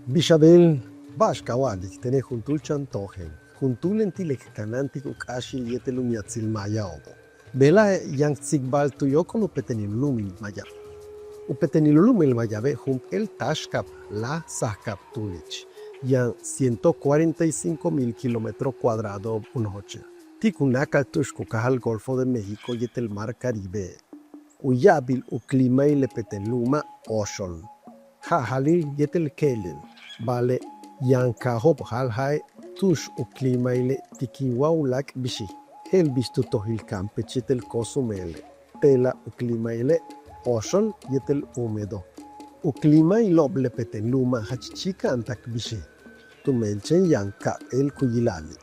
Bishabel, Bashkawalik, tene juntul chantojen, juntul entilek kanantik ukashil yetelum yatzil mayaobo. Bela yang tsigbal tuyoko no petenilumil maya. Upetenilumil mayabe jum el tashkap la sahkap tulich, yang 145,000 kilómetros cuadrados unoche. Tikunaka tushku kahal Golfo de México yetel Mar Caribe. Uyabil uklima y lepetenluma oshol. Hahalil yetel kelil. Vale, yankahop halhai tush uklima ile tikiwaulak bishi. El bistu tohil campechitel kosumele. Tela uklima ile oshol yetel húmedo. Uklima iloble petenluma hachichika antak bishi. Tumelchen yanka el kuyilali.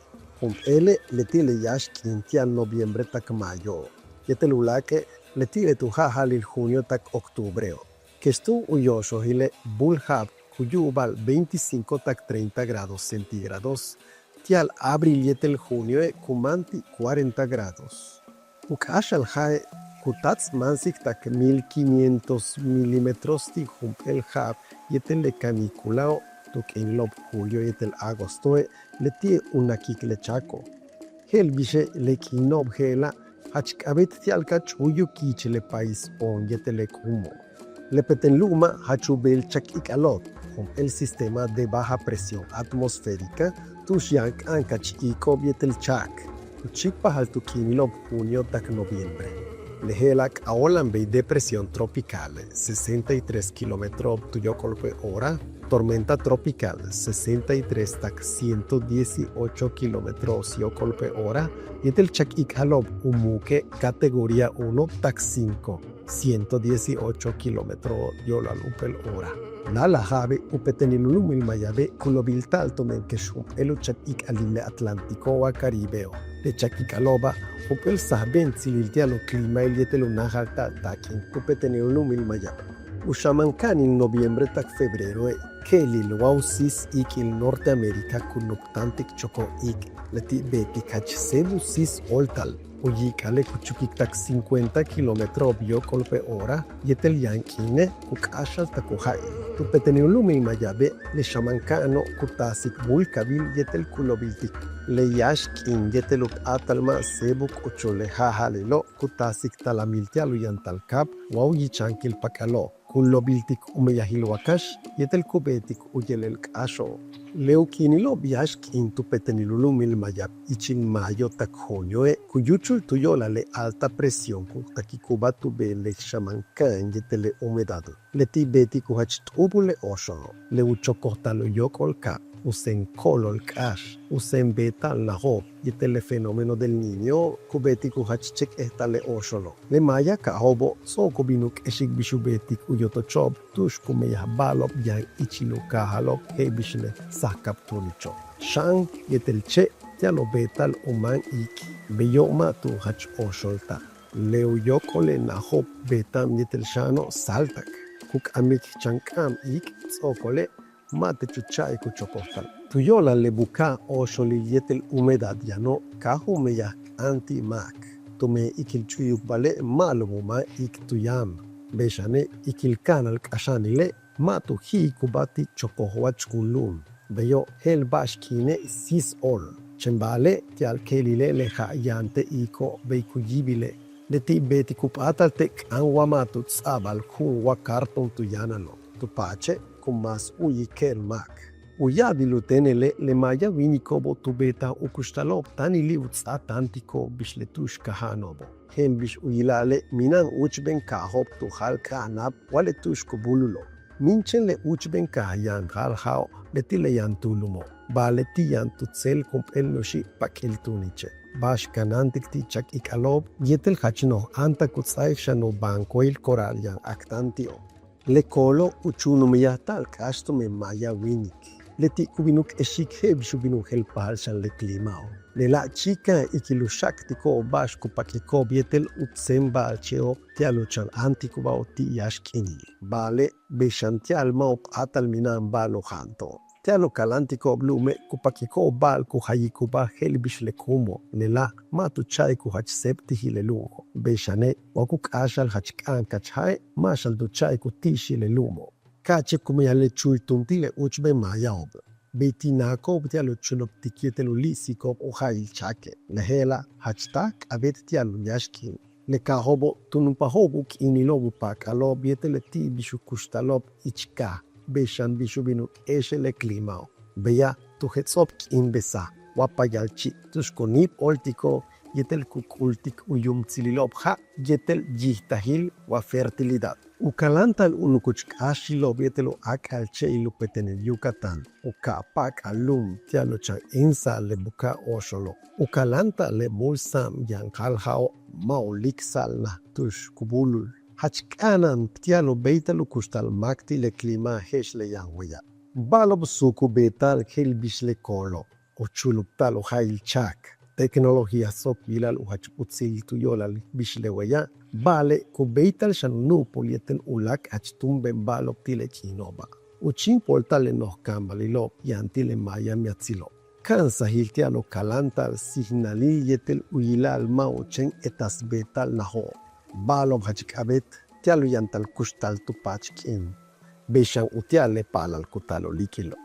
Ele letile yash quintial noviembre tak mayo. Yetel ulake letile tu hahalil junio tak octubreo. Que estu uyosho hile bulhab Cuyubal 25 tak 30 grados centígrados, tial abril yetel junio kumanti 40 grados. Ukashal hae kutats mansik tak 1500 milímetros ti el hab yetel le caniculao tuk en lob julio yetel agosto letie unakik le chaco. Hel bishe le kinob hela hachkabet tial kachuyu kichele país on yetel kumo. Le petenluma hachubel chakik alot. Con el sistema de baja presión atmosférica, Tushyank Ankachiko Bietel Chak, Uchikpa Haltukinlo junio tak noviembre. Lehelak Aolambe depresión tropical, 63 km tuyocol hora, tormenta tropical, 63 tak 118 km yocol hora, y el Chakik Halob Umuke categoría 1 tak 5, 118 km yolalupel hora. Nala habe upetenilulumil mayabe kulobil taltomen keshum eluchak ik alile Atlántico wa Caribeo. Le chakikaloba upel sahben sililtialo clima ilietelo najalta takin upetenilulumil mayabe. Ushamankan en noviembre tak febrero kelil wausis ik il Norteamérica kunuptantik choco ik leti betik hach sebu sis oltal. Uyikale kuchukik tak 50 km biocol hora yetel yankine ukashal takuhai. Tupetenilumi mayabe le shamankano kutasik bulkabil yetel kulobiltik. Le yashkin yeteluk atalma sebuk uchole hahalelo kutasik talamiltialu yantalkap wauyichankil pakalo. Kulobiltik umeyahilwakash yetel kubetik uyelel kasho. Leukinilo biashkin tupetenilulumil mayab ichin mayo tak junio kuyuchul tuyola le alta presión takikuba tube le shamankan yetele humedad. Le tibeti kuhach tubule osho. Le uchokotalo yokol kap. Usen kolol kash. Usen beta laho. Yetele fenómeno del niño kubeti kuhachchek estale osholo. Le maya kahobo so kubinuk eshik bishubetik uyotochob tush kumeyah balop yang ichilu kahalop hebishle sahkap tunicho. Shang yetelche tialo betal uman ik. Beyoma tu hach osholta. Leo yokole nahop betam yetelshano saltak. Kuk amik chankam ik tsokole mate chuchay kuchokotal. Tuyola le buka osholi yetel humedad yano kahumeya anti-mak. Tume ikil chuyuk bale malumuma ik tuyam. Beshane ikil kanal kashanile matu hi kubati chokohuach kunlum. Beyo el bashkine sis ol. Chembale tial kelile leja yante iko veikujibile. Leti beti kupatal tek anwamatu tsabal kun wakarton tuyanalo. Tupache kumas uyikel mak. Uyadilu tenele le maya vinikobo tubeta ukushtalop tani liuts atantiko bishletush kahanobo. Hembish uyilale minan uchben kahop tu hal kahnab wale tush kubululo. Minchen le uchben kahyan halhao letile yantulumo. Baleti yantutsel kumpel noshi pakel tuniche. Bash kanantik ti chak ikalob yetel hachino anta kutsay shano banco il coral yan actantio. Le kolo uchunumiyatal kastume maya winik. Leti kubinuk eshik hebishubinuk el palshan le klimao. Le la chica ikilushaktiko bash kupakiko bietel utsemba alcheo tialuchan antikubao ti yashkini. Bale beshantial maop atal minan balo hanto. Tialo kalantiko blume kupakiko bal kuhayikuba helbish le kumo. Le la matu chay kuhach septi le lumo. Beshane wakuk ashal hachkan kachai mashal du chay kutishi le lumo. Cache como ya le chultuntile uchbe mayaob. Betinako btialo chunoptikietelo lisiko o hail chake. Lehela hachtak abetialo yashkin. Le kahobo tunumpahobuk inilobu pakalo bietele ti bishu kustalop ichka. Beshan bishu binu eshe le klimao. Beya tuhetzop inbesa. Wapayalchi tushkonip oltiko yetel kukultik uyum tzililopja yetel yihtahil wa fertilidad. Ukalantal unukuchkashilo bietelo akalche ilupetenel Yucatán. Ukapak alum tialocha insa le buka osholo. Ukalanta le bulsam yankalhao mauliksalna tush kubulul. Hachkanan tialo beitalo kustal makti le klima heshle yanguya. Balob suku betal kelbishle kolo. O chuluptal o hail chak. Teknologia sok bilal uhach utsil tuyolal bishlewaya. Bale ku beital shannu polieten ulak achtumbe balop tile chinoba. Uchin poltale noh kambalilo yantile maya miatzilo. Kansa hiltialo kalantal signali yetel uyilal mauchen etas betal naho. Balop hachikabet tialo yantal kustal tupachkin. Beshan utiale palal kutalo likilo.